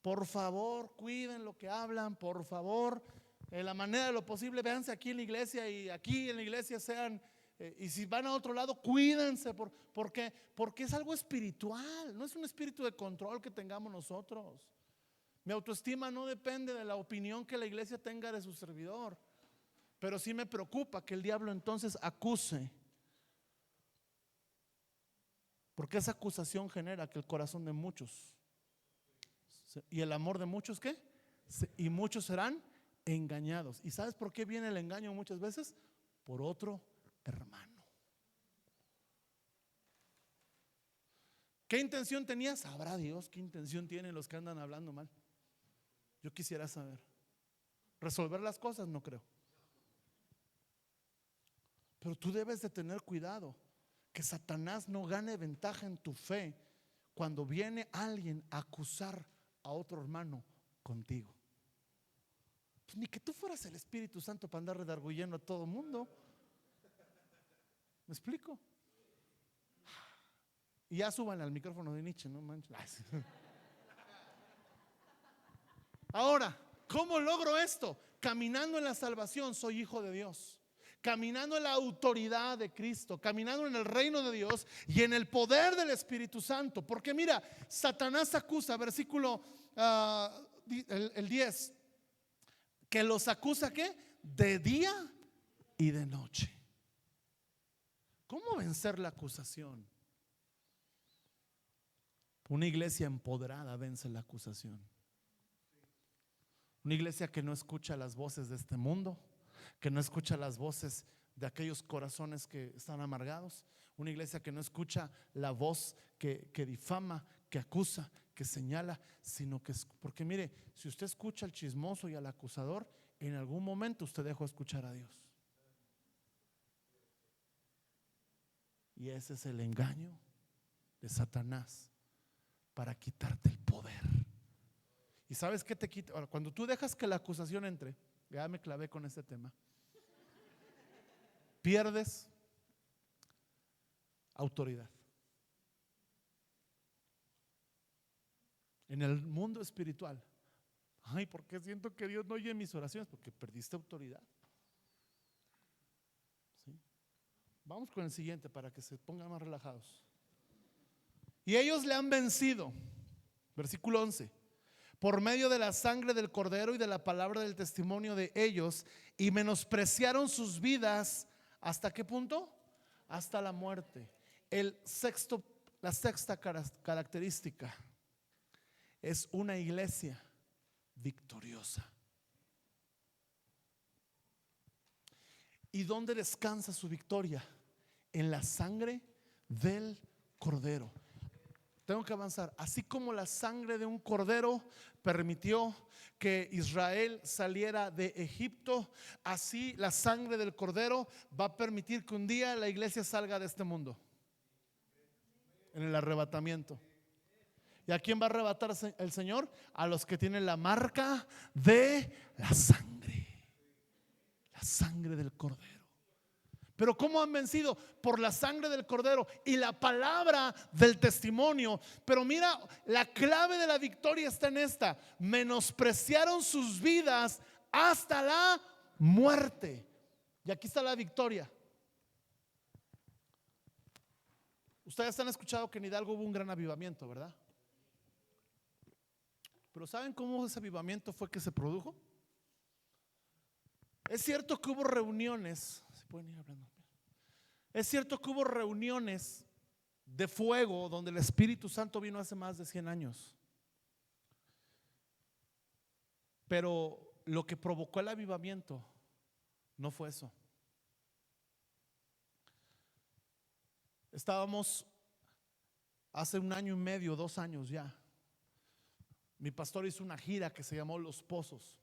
por favor, cuiden lo que hablan, por favor, en la manera de lo posible, véanse aquí en la iglesia y aquí en la iglesia sean, y si van a otro lado, cuídense. ¿Por qué? Porque es algo espiritual, no es un espíritu de control que tengamos nosotros. Mi autoestima no depende de la opinión que la iglesia tenga de su servidor, pero sí me preocupa que el diablo entonces acuse, porque esa acusación genera que el corazón de muchos y el amor de muchos, ¿qué? Y muchos serán engañados. ¿Y sabes por qué viene el engaño muchas veces? Por otro hermano. ¿Qué intención tenía? Sabrá Dios qué intención tienen los que andan hablando mal. Yo quisiera saber. Resolver las cosas no creo. Pero tú debes de tener cuidado que Satanás no gane ventaja en tu fe cuando viene alguien a acusar a otro hermano contigo. Pues ni que tú fueras el Espíritu Santo para andar redarguyendo a todo mundo. ¿Me explico? Y ya suban al micrófono de Nietzsche, no manches. Ahora, ¿cómo logro esto? Caminando en la salvación, soy hijo de Dios. Caminando en la autoridad de Cristo, caminando en el reino de Dios y en el poder del Espíritu Santo. Porque mira, Satanás acusa, versículo el 10, que los acusa ¿qué? De día y de noche. ¿Cómo vencer la acusación? Una iglesia empoderada vence la acusación. Una iglesia que no escucha las voces de este mundo, que no escucha las voces de aquellos corazones que están amargados. Una iglesia que no escucha la voz que difama, que acusa, que señala, sino que, porque mire, si usted escucha al chismoso y al acusador, en algún momento usted dejó de escuchar a Dios. Y ese es el engaño de Satanás para quitarte el poder. ¿Y sabes qué te quita? Ahora, cuando tú dejas que la acusación entre, ya me clavé con este tema, pierdes autoridad. En el mundo espiritual, ay, ¿por qué siento que Dios no oye mis oraciones? Porque perdiste autoridad. ¿Sí? Vamos con el siguiente para que se pongan más relajados. Y ellos le han vencido, versículo 11, por medio de la sangre del Cordero y de la palabra del testimonio de ellos, y menospreciaron sus vidas. ¿Hasta qué punto? Hasta la muerte. La sexta característica es una iglesia victoriosa. ¿Y dónde descansa su victoria? En la sangre del Cordero. Tengo que avanzar. Así como la sangre de un cordero permitió que Israel saliera de Egipto, así la sangre del cordero va a permitir que un día la iglesia salga de este mundo en el arrebatamiento. ¿Y a quién va a arrebatar el Señor? A los que tienen la marca de la sangre del cordero. Pero ¿cómo han vencido? Por la sangre del Cordero y la palabra del testimonio. Pero mira, la clave de la victoria está en esta: menospreciaron sus vidas hasta la muerte. Y aquí está la victoria. Ustedes han escuchado que en Hidalgo hubo un gran avivamiento, ¿verdad? Pero ¿saben cómo ese avivamiento fue que se produjo? Es cierto que hubo reuniones. ¿Se pueden ir hablando? Es cierto que hubo reuniones de fuego donde el Espíritu Santo vino hace más de 100 años. Pero lo que provocó el avivamiento no fue eso. Estábamos hace 1 año y medio, 2 años ya. Mi pastor hizo una gira que se llamó Los Pozos.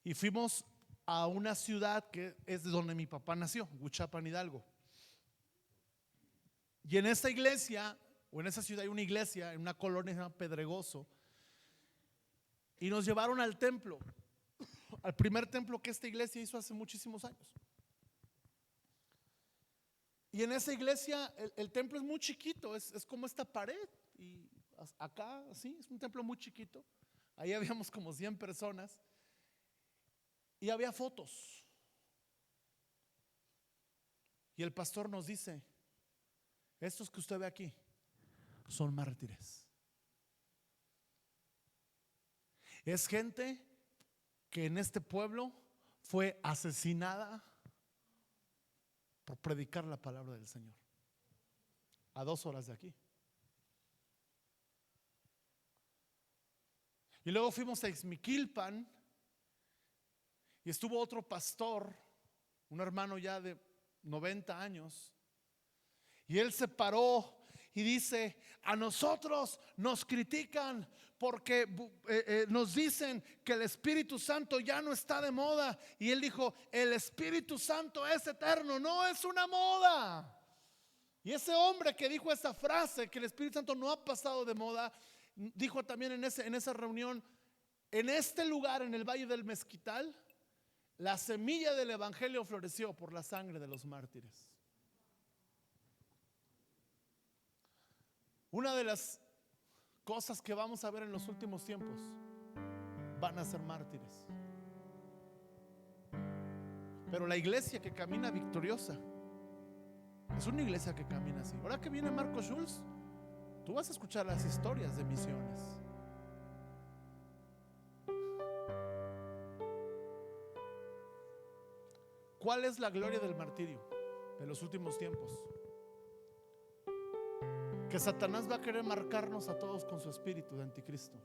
Y fuimos a una ciudad que es de donde mi papá nació, Huichapan, Hidalgo. Y en esta iglesia, o en esa ciudad hay una iglesia, en una colonia que se llama Pedregoso. Y nos llevaron al templo, al primer templo que esta iglesia hizo hace muchísimos años. Y en esa iglesia el templo es muy chiquito, es como esta pared. Y acá, sí, es un templo muy chiquito. Ahí habíamos como 100 personas. Y había fotos. Y el pastor nos dice: estos que usted ve aquí son mártires. Es gente que en este pueblo fue asesinada por predicar la palabra del Señor, a 2 horas de aquí. Y luego fuimos a Ixmiquilpan y estuvo otro pastor, un hermano ya de 90 años, y él se paró y dice: a nosotros nos critican porque nos dicen que el Espíritu Santo ya no está de moda. Y él dijo: el Espíritu Santo es eterno, no es una moda. Y ese hombre que dijo esa frase, que el Espíritu Santo no ha pasado de moda, dijo también en esa reunión: en este lugar, en el Valle del Mezquital, la semilla del evangelio floreció por la sangre de los mártires. Una de las cosas que vamos a ver en los últimos tiempos, van a ser mártires. Pero la iglesia que camina victoriosa es una iglesia que camina así. Ahora que viene Marco Schulz, tú vas a escuchar las historias de misiones. ¿Cuál es la gloria del martirio de los últimos tiempos? Que Satanás va a querer marcarnos a todos con su espíritu de anticristo.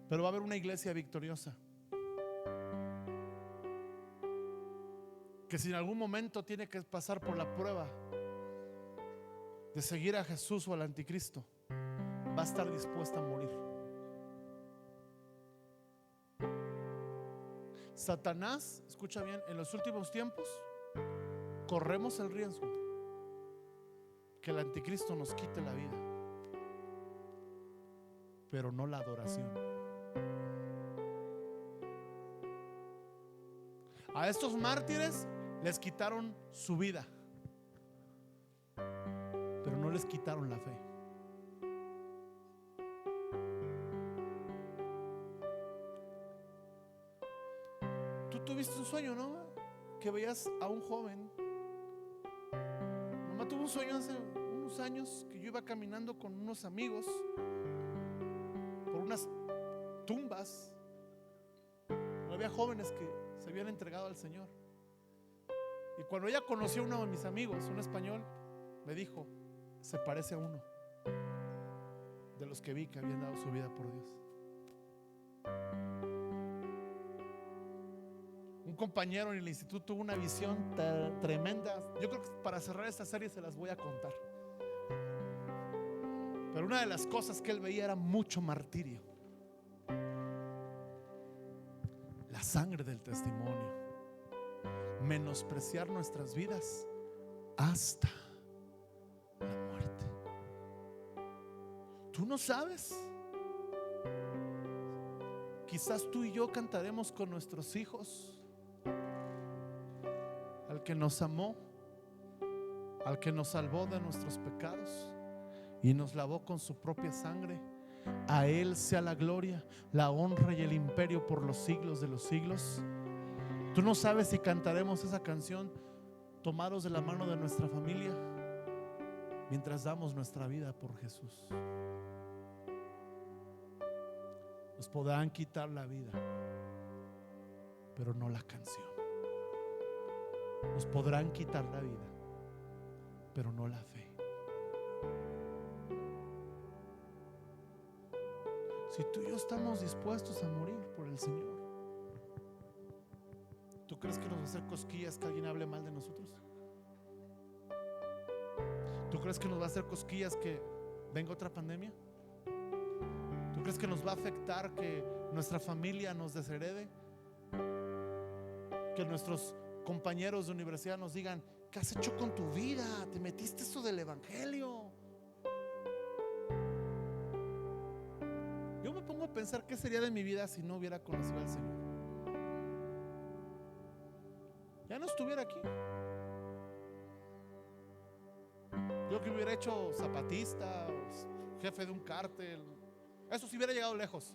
Pero va a haber una iglesia victoriosa, que si en algún momento tiene que pasar por la prueba de seguir a Jesús o al anticristo, va a estar dispuesta a morir. Satanás, escucha bien, en los últimos tiempos corremos el riesgo que el anticristo nos quite la vida, pero no la adoración. A estos mártires les quitaron su vida, pero no les quitaron la fe. Tú tuviste un sueño, ¿no? Que veías a un joven. Mamá tuvo un sueño hace unos años que yo iba caminando con unos amigos por unas tumbas. Había jóvenes que se habían entregado al Señor. Y cuando ella conoció a uno de mis amigos, un español, me dijo: se parece a uno de los que vi que habían dado su vida por Dios. Un compañero en el instituto tuvo una visión tremenda. Yo creo que para cerrar esta serie se las voy a contar. Pero una de las cosas que él veía era mucho martirio, la sangre del testimonio, menospreciar nuestras vidas hasta la muerte. Tú no sabes. Quizás tú y yo cantaremos con nuestros hijos al que nos amó, al que nos salvó de nuestros pecados y nos lavó con su propia sangre. A Él sea la gloria, la honra y el imperio por los siglos de los siglos. Tú no sabes si cantaremos esa canción tomados de la mano de nuestra familia mientras damos nuestra vida por Jesús. Nos podrán quitar la vida, pero no la canción. Nos podrán quitar la vida, pero no la fe. Si tú y yo estamos dispuestos a morir por el Señor, ¿tú crees que nos va a hacer cosquillas que alguien hable mal de nosotros? ¿Tú crees que nos va a hacer cosquillas que venga otra pandemia? ¿Tú crees que nos va a afectar que nuestra familia nos desherede? Que nuestros compañeros de universidad nos digan: ¿qué has hecho con tu vida? ¿Te metiste eso del evangelio? Yo me pongo a pensar qué sería de mi vida si no hubiera conocido al Señor. Ya no estuviera aquí. hecho zapatista, jefe de un cártel. Eso sí hubiera llegado lejos.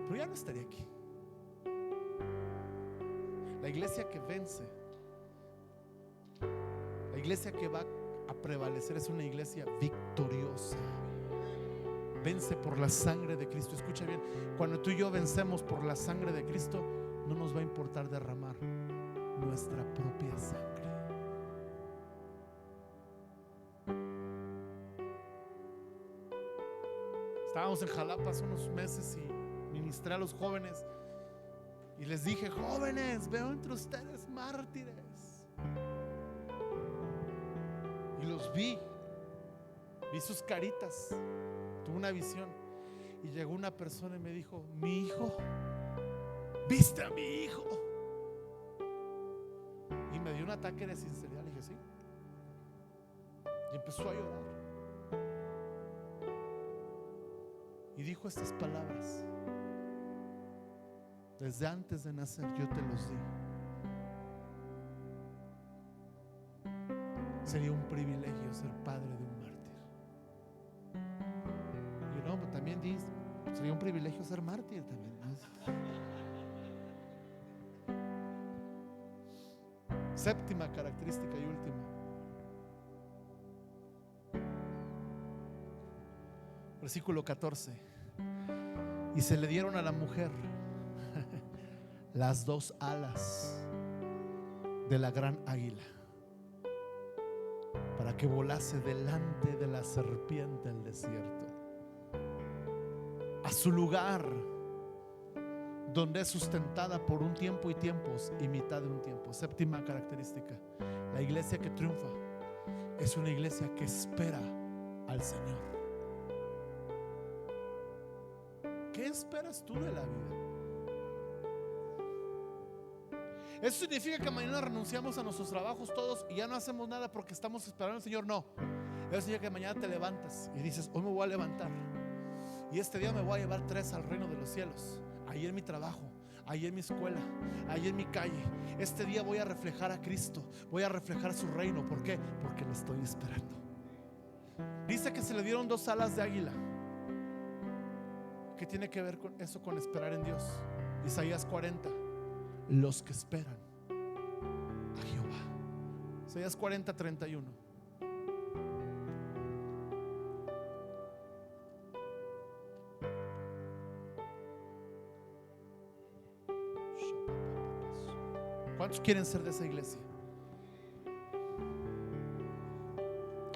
Pero ya no estaría aquí. La iglesia que vence, la iglesia que va a prevalecer, es una iglesia victoriosa. Vence por la sangre de Cristo. Escucha bien, cuando tú y yo vencemos por la sangre de Cristo, no nos va a importar derramar nuestra propia sangre. Estábamos en Jalapa hace unos meses y ministré a los jóvenes y les dije: jóvenes, veo entre ustedes mártires. Y los vi sus caritas, tuve una visión. Y llegó una persona y me dijo: mi hijo, ¿viste a mi hijo? Y me dio un ataque de sinceridad. Le dije: sí. Y empezó a llorar. Y dijo estas palabras: desde antes de nacer yo te los di. Sería un privilegio ser padre de un mártir. Y no, también dice, sería un privilegio ser mártir también, ¿no? Séptima característica y última. Versículo 14. Y se le dieron a la mujer las dos alas de la gran águila, para que volase delante de la serpiente al desierto, a su lugar donde es sustentada por un tiempo y tiempos y mitad de un tiempo. Séptima característica: la iglesia que triunfa es una iglesia que espera al Señor. ¿Qué esperas tú de la vida? ¿Eso significa que mañana renunciamos a nuestros trabajos todos y ya no hacemos nada porque estamos esperando al Señor? No. Eso significa que mañana te levantas y dices: hoy me voy a levantar y este día me voy a llevar 3 al reino de los cielos. Ahí en mi trabajo, ahí en mi escuela, ahí en mi calle. Este día voy a reflejar a Cristo, voy a reflejar su reino. ¿Por qué? Porque lo estoy esperando. Dice que se le dieron 2 alas de águila. ¿Qué tiene que ver con eso, con esperar en Dios? Isaías 40. Los que esperan a Jehová. Isaías 40, 31. ¿Cuántos quieren ser de esa iglesia?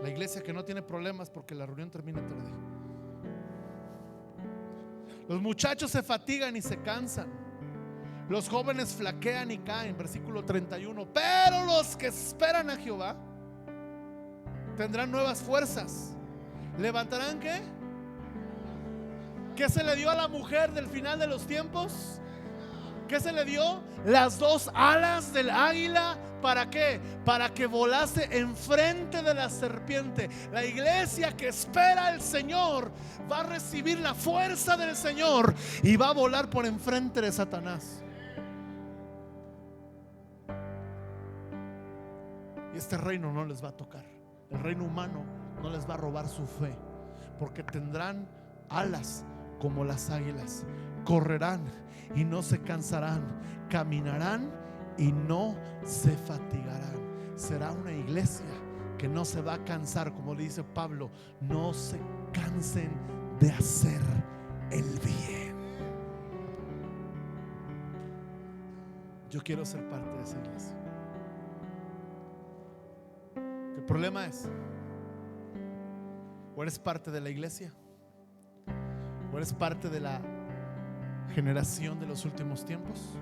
La iglesia que no tiene problemas porque la reunión termina tarde. Los muchachos se fatigan y se cansan. Los jóvenes flaquean y caen. Versículo 31. Pero los que esperan a Jehová tendrán nuevas fuerzas. ¿Levantarán qué? ¿Qué se le dio a la mujer del final de los tiempos? ¿Qué se le dio? Las 2 alas del águila. ¿Para qué? Para que volase enfrente de la serpiente. La iglesia que espera al Señor va a recibir la fuerza del Señor y va a volar por enfrente de Satanás. Y este reino no les va a tocar. El reino humano no les va a robar su fe, porque tendrán alas como las águilas. Correrán y no se cansarán, caminarán y no se fatigarán. Será una iglesia que no se va a cansar, como le dice Pablo: no se cansen de hacer el bien. Yo quiero ser parte de esa iglesia. El problema es: o eres parte de la iglesia, o eres parte de la generación de los últimos tiempos,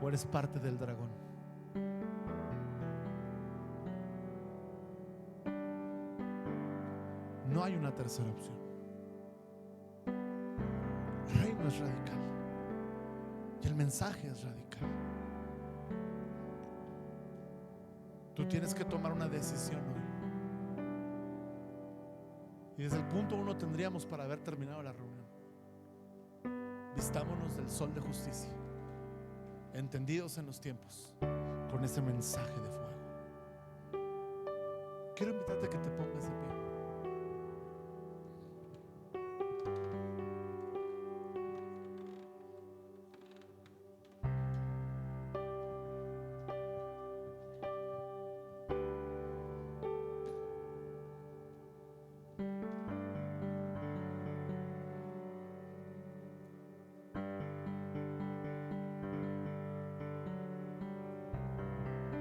o eres parte del dragón. No hay una tercera opción. El reino es radical y el mensaje es radical. Tú tienes que tomar una decisión hoy. Y desde el punto 1 tendríamos para haber terminado la reunión. Vistámonos del sol de justicia. entendidos en los tiempos, con ese mensaje de fuego. Quiero invitarte a que te pongas de pie.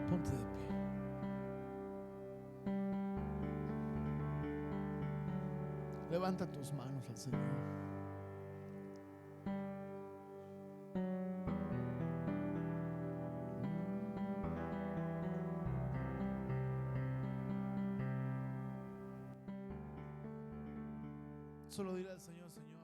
Ponte de pie. Levanta tus manos al Señor. Solo dile al Señor: Señor,